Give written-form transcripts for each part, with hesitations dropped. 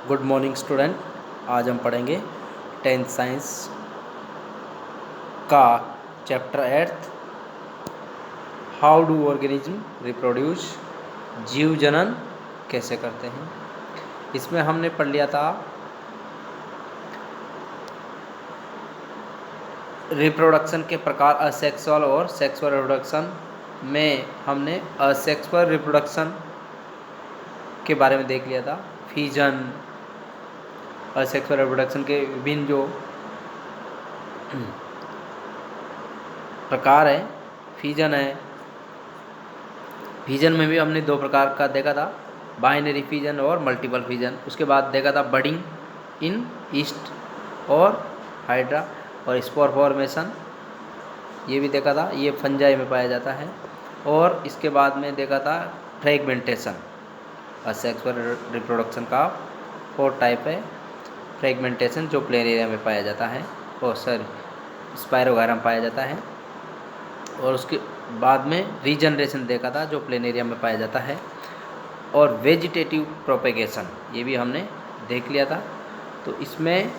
Good morning student. आज हम पढ़ेंगे 10th साइंस का chapter 8 how do organism reproduce, जीव जनन कैसे करते हैं। इसमें हमने पढ़ लिया था रिप्रोडक्शन के प्रकार असेक्सुअल और सेक्सुअल रिप्रोडक्शन में हमने असेक्सुअल रिप्रोडक्शन के बारे में देख लिया था। फ्यूजन, असेक्सुअल रिप्रोडक्शन के विभिन्न जो प्रकार है, फ्यूजन है। फ्यूजन में भी हमने दो प्रकार का देखा था, बाइनरी फ्यूजन और मल्टीपल फ्यूजन। उसके बाद देखा था बडिंग इन ईस्ट और हाइड्रा और स्पोर फॉर्मेशन, ये भी देखा था, ये फंजाई में पाया जाता है। और इसके बाद में देखा था फ्रेगमेंटेशन। असेक्सुअल रिप्रोडक्शन का 4 टाइप है। फ्रेगमेंटेशन जो प्लेन एरिया में पाया जाता है, और स्पाइरो वगैरह में पाया जाता है। और उसके बाद में रीजनरेशन देखा था जो प्लेन एरिया में पाया जाता है। और वेजिटेटिव प्रोपेगेशन ये भी हमने देख लिया था। तो इसमें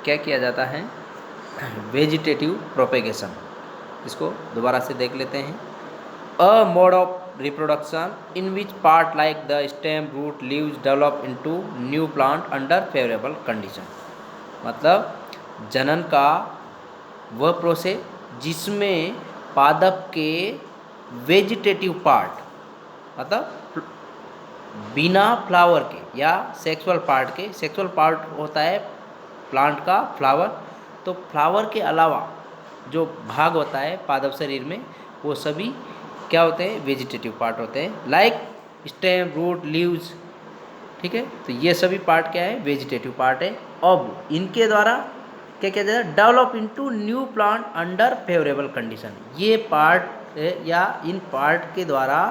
क्या किया जाता है, वेजिटेटिव प्रोपेगेशन, इसको दोबारा से देख लेते हैं। A mode of reproduction in which part like the stem, root, leaves develop into new plant under favourable condition. मतलब जनन का वह प्रोसेस जिसमें पादप के वेजिटेटिव पार्ट, मतलब बिना फ्लावर के या सेक्सुअल पार्ट के, सेक्सुअल पार्ट होता है प्लांट का फ्लावर, तो फ्लावर के अलावा जो भाग होता है पादप शरीर में वो सभी क्या होते हैं, वेजिटेटिव पार्ट होते हैं, लाइक स्टेम, रूट, लीव्स। ठीक है, तो ये सभी पार्ट क्या है, वेजिटेटिव पार्ट है। अब इनके द्वारा क्या किया जाता है, develop into new plant under favourable condition. ये पार्ट या इन पार्ट के द्वारा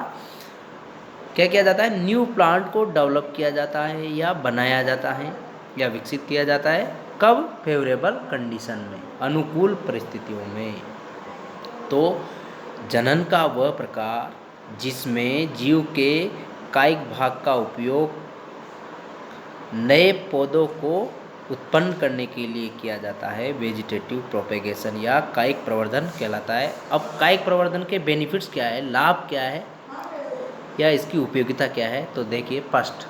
क्या किया जाता है, न्यू प्लांट को डेवलप किया जाता है या बनाया जाता है या विकसित किया जाता है। कब, फेवरेबल कंडीशन में, अनुकूल परिस्थितियों में। तो जनन का वह प्रकार जिसमें जीव के कायिक भाग का उपयोग नए पौधों को उत्पन्न करने के लिए किया जाता है, वेजिटेटिव प्रोपेगेशन या कायिक प्रवर्धन कहलाता है। अब कायिक प्रवर्धन के बेनिफिट्स क्या है, लाभ क्या है या इसकी उपयोगिता क्या है, तो देखिए। First,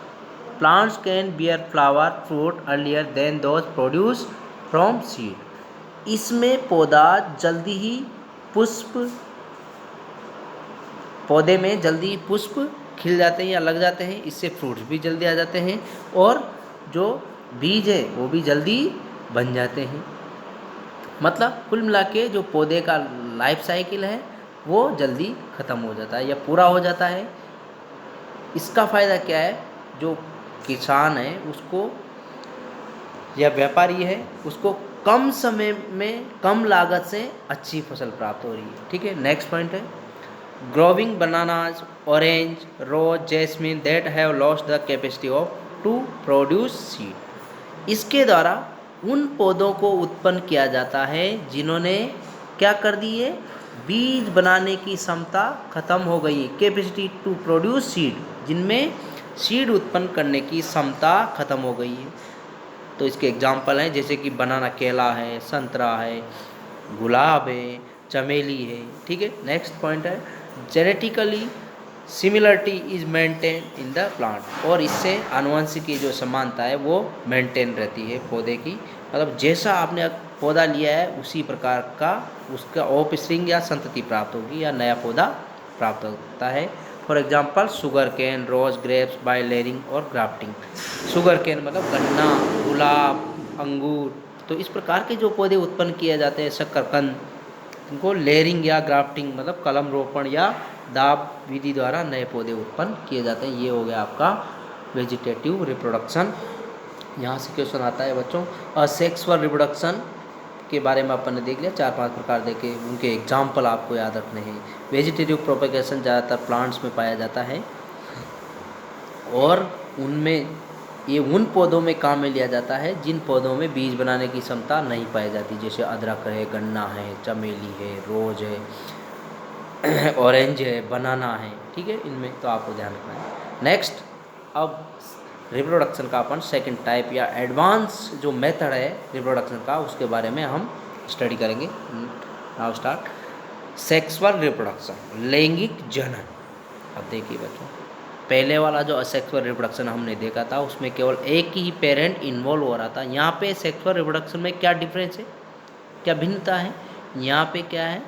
plants can bear flower fruit earlier than those produce from seed. इसमें पौधा जल्दी ही पुष्प, पौधे में जल्दी पुष्प खिल जाते हैं या लग जाते हैं, इससे फ्रूट्स भी जल्दी आ जाते हैं और जो बीज है वो भी जल्दी बन जाते हैं। मतलब कुल मिला के जो पौधे का लाइफ साइकिल है वो जल्दी ख़त्म हो जाता है या पूरा हो जाता है। इसका फ़ायदा क्या है, जो किसान है उसको या व्यापारी है उसको कम समय में कम लागत से अच्छी फसल प्राप्त हो रही है। ठीक है, नेक्स्ट पॉइंट है growing bananas, orange, rose, jasmine that have lost the capacity of to produce seed. इसके द्वारा उन पौधों को उत्पन्न किया जाता है जिन्होंने क्या कर दी है, बीज बनाने की क्षमता खत्म हो गई है, कैपेसिटी टू प्रोड्यूस सीड, जिनमें सीड उत्पन्न करने की क्षमता खत्म हो गई है। तो इसके एग्जाम्पल हैं जैसे कि बनाना, केला है, संतरा है, गुलाब है, चमेली है। ठीक है, नेक्स्ट पॉइंट है genetically similarity is maintain in the plant. और इससे आनुवंशिक जो समानता है वो मेंटेन रहती है पौधे की। मतलब जैसा आपने पौधा लिया है उसी प्रकार का उसका ऑफ स्प्रिंग या संतति प्राप्त होगी या नया पौधा प्राप्त होता है। For example sugar cane, rose, grapes by layering और ग्राफ्टिंग। शुगर केन मतलब गन्ना, गुलाब, अंगूर। तो इस प्रकार के जो पौधे उत्पन्न किए जाते हैं, शक्करकंद, इनको लेयरिंग या ग्राफ्टिंग मतलब कलम रोपण या दाब विधि द्वारा नए पौधे उत्पन्न किए जाते हैं। ये हो गया आपका वेजिटेटिव रिप्रोडक्शन। यहाँ से क्वेश्चन आता है बच्चों, असेक्सुअल रिप्रोडक्शन के बारे में अपन ने देख लिया, 4-5 प्रकार देखे, उनके एग्जाम्पल आपको याद रखने हैं। वेजिटेटिव प्रोपेगेशन ज़्यादातर प्लांट्स में पाया जाता है और उनमें ये उन पौधों में काम में लिया जाता है जिन पौधों में बीज बनाने की क्षमता नहीं पाई जाती, जैसे अदरक है, गन्ना है, चमेली है, रोज है, ऑरेंज है, बनाना है। ठीक है, इनमें तो आपको ध्यान रखना है। नेक्स्ट, अब रिप्रोडक्शन का अपन सेकंड टाइप या एडवांस जो मेथड है रिप्रोडक्शन का उसके बारे में हम स्टडी करेंगे। नाउ स्टार्ट सेक्सुअल रिप्रोडक्शन, लैंगिक जनन। अब देखिए बच्चों, पहले वाला जो असेक्सुअल रिप्रोडक्शन हमने देखा था उसमें केवल एक ही पेरेंट इन्वॉल्व हो रहा था। यहाँ पे सेक्सुअल रिप्रोडक्शन में क्या डिफरेंस है, क्या भिन्नता है, यहाँ पे क्या है,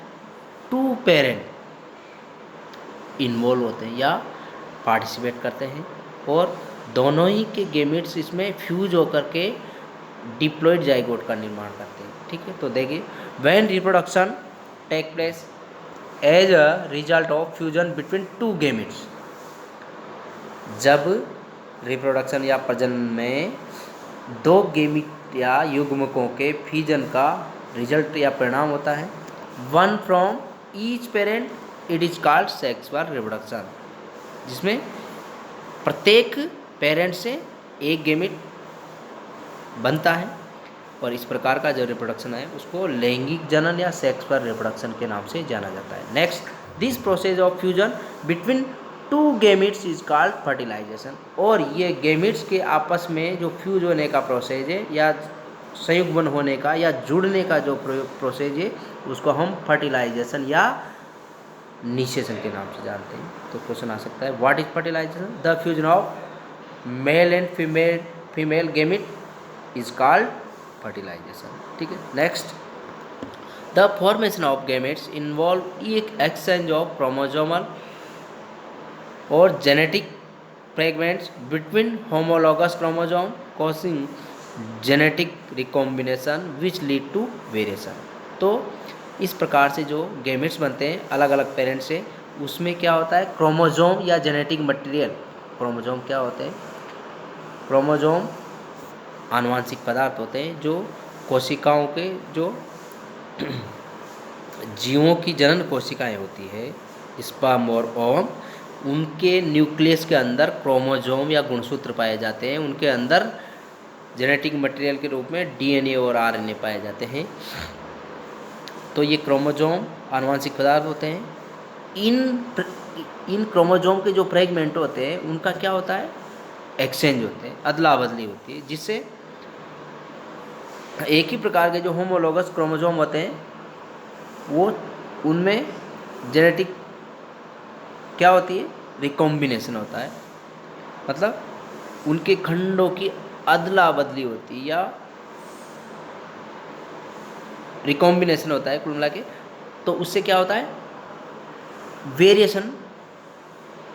2 पेरेंट इन्वॉल्व होते हैं या पार्टिसिपेट करते हैं और दोनों ही के गेमेट्स इसमें फ्यूज होकर के डिप्लॉयड जाइगोट का निर्माण करते हैं। ठीक है, तो देखिए when reproduction take place as a result of fusion between 2 gametes, जब रिप्रोडक्शन या प्रजनन में 2 गेमिट या युग्मकों के फ्यूजन का रिजल्ट या परिणाम होता है, one from each parent, it is called sexual reproduction, जिसमें प्रत्येक पेरेंट से एक गेमिट बनता है और इस प्रकार का जो रिप्रोडक्शन है उसको लैंगिक जनन या सेक्सुअल रिप्रोडक्शन के नाम से जाना जाता है। Next, this process of fusion between 2 gametes is called fertilization, और ये गेमिट्स के आपस में जो फ्यूज होने का प्रोसेस है या संयुग्मन होने का या जुड़ने का जो प्रोसेस है उसको हम फर्टिलाइजेशन या निषेचन के नाम से जानते हैं। तो क्वेश्चन आ सकता है, what is fertilization? The fusion of male and female gamete is called fertilization. ठीक है, next, the formation of gametes involve एक एक्सचेंज ऑफ क्रोमोसोमल और genetic fragments between homologous chromosome causing genetic recombination which lead to variation. तो इस प्रकार से जो gametes बनते हैं अलग अलग पेरेंट्स से, उसमें क्या होता है, क्रोमोसोम या जेनेटिक मटेरियल। क्रोमोसोम क्या होते हैं? क्रोमोसोम आनुवांशिक पदार्थ होते हैं जो कोशिकाओं के, जो जीवों की जनन कोशिकाएं होती है, स्पर्म और ओवम, उनके न्यूक्लियस के अंदर क्रोमोसोम या गुणसूत्र पाए जाते हैं। उनके अंदर जेनेटिक मटेरियल के रूप में डीएनए और आरएनए पाए जाते हैं। तो ये क्रोमोसोम आनुवांशिक पदार्थ होते हैं। इन क्रोमोसोम के जो फ्रेगमेंट होते हैं उनका क्या होता है, एक्सचेंज होते हैं, अदला बदली होती है, जिससे एक ही प्रकार के जो होमोलॉगस क्रोमोसोम होते हैं वो उनमें जेनेटिक क्या होती है, रिकॉम्बिनेशन होता है, मतलब उनके खंडों की अदला बदली होती है या रिकॉम्बिनेशन होता है कुल मिला के। तो उससे क्या होता है, वेरिएशन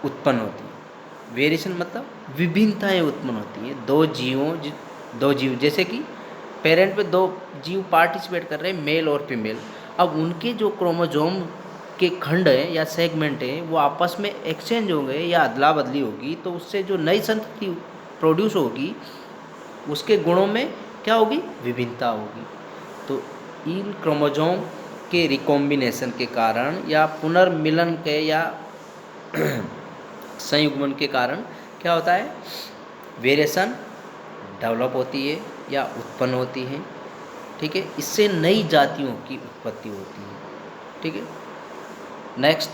उत्पन्न होती है। वेरिएशन मतलब विभिन्नताएं उत्पन्न होती हैं दो जीव जैसे कि पेरेंट पे 2 जीव पार्टिसिपेट कर रहे हैं, मेल और फीमेल। अब उनके जो क्रोमोसोम के खंड हैं या सेगमेंट हैं वो आपस में एक्सचेंज होंगे या अदला बदली होगी, तो उससे जो नई संतति प्रोड्यूस होगी उसके गुणों में क्या होगी, विभिन्नता होगी। तो इन क्रोमोसोम के रिकॉम्बिनेशन के कारण या पुनर्मिलन के या संयुग्मन के कारण क्या होता है, वेरिएशन डेवलप होती है या उत्पन्न होती है। ठीक है, इससे नई जातियों की उत्पत्ति होती है। ठीक है, next,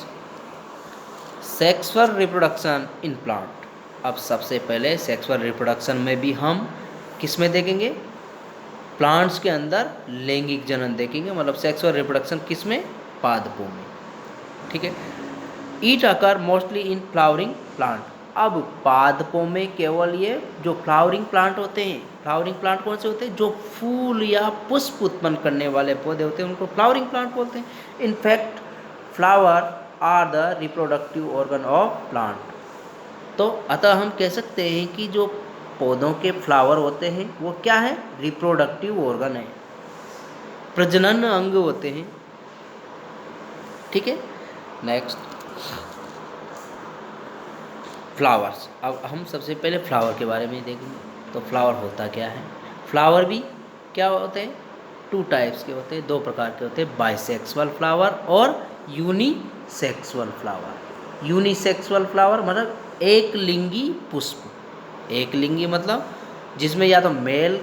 sexual reproduction in plant. अब सबसे पहले सेक्सुअल रिप्रोडक्शन में भी हम किस में देखेंगे, प्लांट्स के अंदर लैंगिक जनन देखेंगे, मतलब सेक्सुअल रिप्रोडक्शन किस में, पादपों में। ठीक है, ईट अकर मोस्टली इन फ्लावरिंग प्लांट। अब पादपों में केवल ये जो फ्लावरिंग प्लांट होते हैं, फ्लावरिंग प्लांट कौन से होते हैं, जो फूल या पुष्प उत्पन्न करने वाले पौधे होते हैं उनको फ्लावरिंग प्लांट बोलते हैं। In fact flower are the reproductive organ of plant. तो अतः हम कह सकते हैं कि जो पौधों के फ्लावर होते हैं वो क्या है, रिप्रोडक्टिव ऑर्गन है, प्रजनन अंग होते हैं। ठीक है, नेक्स्ट, फ्लावर्स। अब हम सबसे पहले फ्लावर के बारे में देखेंगे। तो फ्लावर होता क्या है, फ्लावर भी क्या होते हैं, 2 टाइप्स के होते हैं, 2 प्रकार के होते हैं, बाइसेक्सुअल फ्लावर और यूनिसेक्सुअल फ्लावर। यूनिसेक्सुअल फ्लावर मतलब एक लिंगी पुष्प। एक लिंगी मतलब जिसमें या तो मेल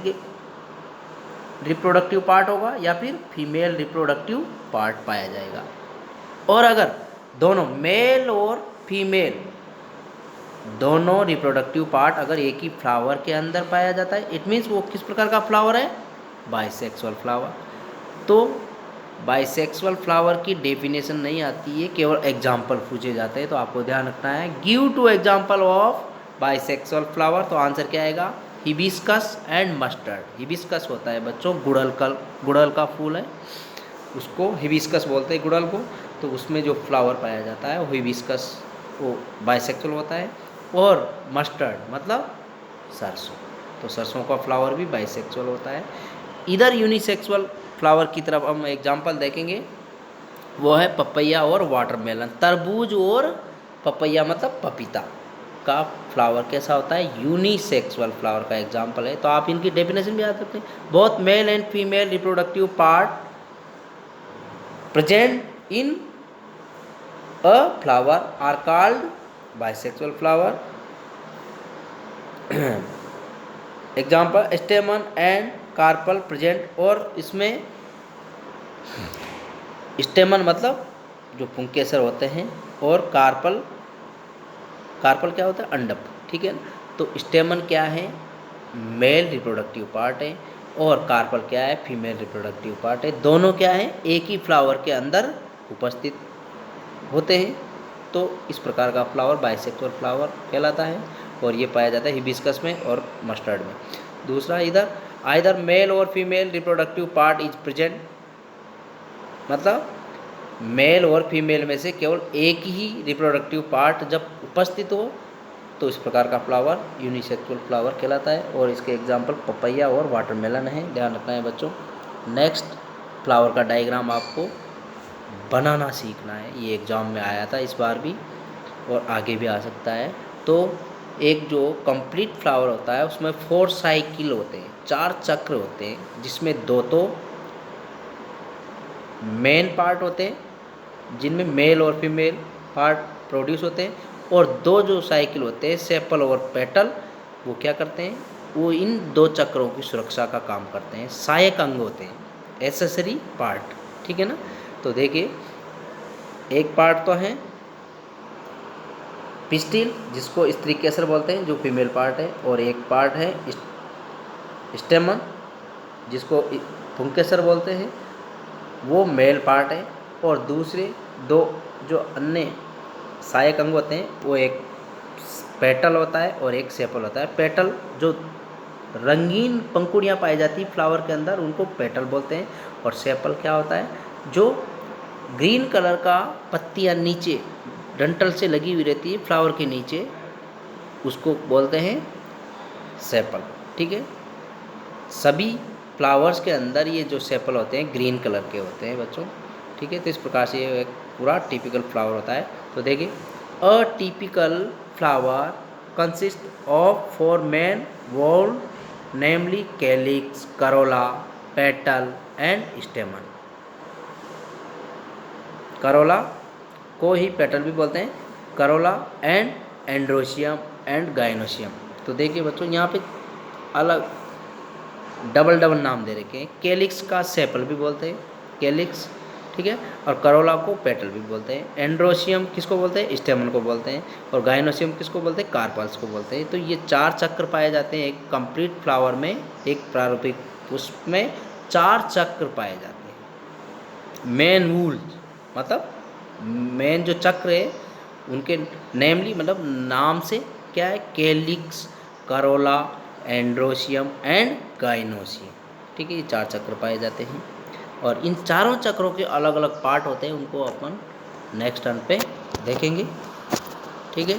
रिप्रोडक्टिव पार्ट होगा या फिर फीमेल रिप्रोडक्टिव पार्ट पाया जाएगा। और अगर दोनों मेल और फीमेल दोनों रिप्रोडक्टिव पार्ट अगर एक ही फ्लावर के अंदर पाया जाता है, इट मीन्स वो किस प्रकार का फ्लावर है, बाइसेक्सुअल फ्लावर। तो बाइसेक्सुअल फ्लावर की डेफिनेशन नहीं आती है, केवल एग्जाम्पल पूछे जाते हैं, तो आपको ध्यान रखना है। Give two example of bisexual flower, तो आंसर क्या आएगा, हिबिस्कस एंड मस्टर्ड। हिबिस्कस होता है बच्चों गुड़हल का फूल है, उसको हिबिस्कस बोलते हैं गुड़हल को, तो उसमें जो फ्लावर पाया जाता है वो हिबिस्कस, वो बाइसेक्सुअल होता है। और मस्टर्ड मतलब सरसों, तो सरसों का फ्लावर भी बाइसेक्सुअल होता है। इधर यूनिसेक्सुअल फ्लावर की तरफ हम एग्जांपल देखेंगे, वो है पपैया और वाटरमेलन। तरबूज और पपैया मतलब पपीता का फ्लावर कैसा होता है, यूनिसेक्सुअल फ्लावर का एग्जांपल है। तो आप इनकी डेफिनेशन भी याद रखते हैं। Both male and female reproductive part present in a flower are called bisexual flower. Example stamen and carpel present, और इसमें स्टेमन मतलब जो पुंकेसर होते हैं, और कार्पल क्या होता है, अंडप, ठीक है ना। तो स्टेमन क्या है, मेल रिप्रोडक्टिव पार्ट है, और कार्पल क्या है, फीमेल रिप्रोडक्टिव पार्ट है। दोनों क्या है, एक ही फ्लावर के अंदर उपस्थित होते हैं। तो इस प्रकार का फ्लावर बाइसेक्सुअल फ्लावर कहलाता है, और ये पाया जाता है हिबिस्कस में और मस्टर्ड में। दूसरा, इधर आइदर मेल और female reproductive part is present, मतलब मेल और फीमेल में से केवल एक ही रिप्रोडक्टिव पार्ट जब उपस्थित हो, तो इस प्रकार का फ्लावर यूनिसेक्सुअल फ्लावर कहलाता है। और इसके एग्जाम्पल पपैया और वाटरमेलन है, ध्यान रखना है बच्चों। नेक्स्ट, फ्लावर का डायग्राम आपको बनाना सीखना है, ये एग्ज़ाम में आया था इस बार भी, और आगे भी आ सकता है। तो एक जो कंप्लीट फ्लावर होता है उसमें 4 साइकिल होते हैं, 4 चक्र होते हैं, जिसमें 2 तो मेन पार्ट होते हैं जिनमें मेल और फीमेल पार्ट प्रोड्यूस होते हैं, और 2 जो साइकिल होते हैं सेपल और पेटल, वो क्या करते हैं, वो इन 2 चक्रों की सुरक्षा का काम करते हैं, सहायक अंग होते हैं, एसेसरी पार्ट, ठीक है ना। तो देखिए, एक पार्ट तो है पिस्टिल, जिसको स्त्री केसर बोलते हैं, जो फीमेल पार्ट है, और एक पार्ट है स्टेमन, जिसको पुंकेसर बोलते हैं, वो मेल पार्ट है। और दूसरे 2 जो अन्य सहायक अंग होते हैं, वो एक पेटल होता है और एक सेपल होता है। पेटल जो रंगीन पंखुड़ियाँ पाई जाती हैं फ्लावर के अंदर, उनको पेटल बोलते हैं। और सेपल क्या होता है, जो ग्रीन कलर का पत्तियाँ नीचे डंठल से लगी हुई रहती है फ्लावर के नीचे, उसको बोलते हैं सेपल, ठीक है। सभी फ्लावर्स के अंदर ये जो सेपल होते हैं ग्रीन कलर के होते हैं बच्चों, ठीक है। तो इस प्रकार से ये एक पूरा टिपिकल फ्लावर होता है। तो देखिए, a typical flower consist of 4 main wall, namely calyx, Corolla, petal and स्टेमन। Corolla को ही पेटल भी बोलते हैं, Corolla and androecium and gynoecium. तो देखिए बच्चों, यहाँ पे अलग डबल नाम दे रखे हैं। कैलिक्स का सेपल भी बोलते हैं, कैलिक्स, ठीक है, और करोला को पेटल भी बोलते हैं। एंड्रोशियम किसको बोलते हैं, स्टेमन को बोलते हैं, और गाइनोशियम किसको बोलते हैं, कार्पल्स को बोलते हैं। तो ये 4 चक्र पाए जाते हैं एक कंप्लीट फ्लावर में, एक प्रारूपिक पुष्प में 4 चक्र पाए जाते हैं। मेन वूल मतलब मेन जो चक्र है उनके नेमली मतलब नाम से क्या है, calyx, Corolla, androecium and gynoecium, ठीक है। ये 4 चक्र पाए जाते हैं, और इन चारों चक्रों के अलग अलग पार्ट होते हैं, उनको अपन नेक्स्ट टर्न पे देखेंगे, ठीक है।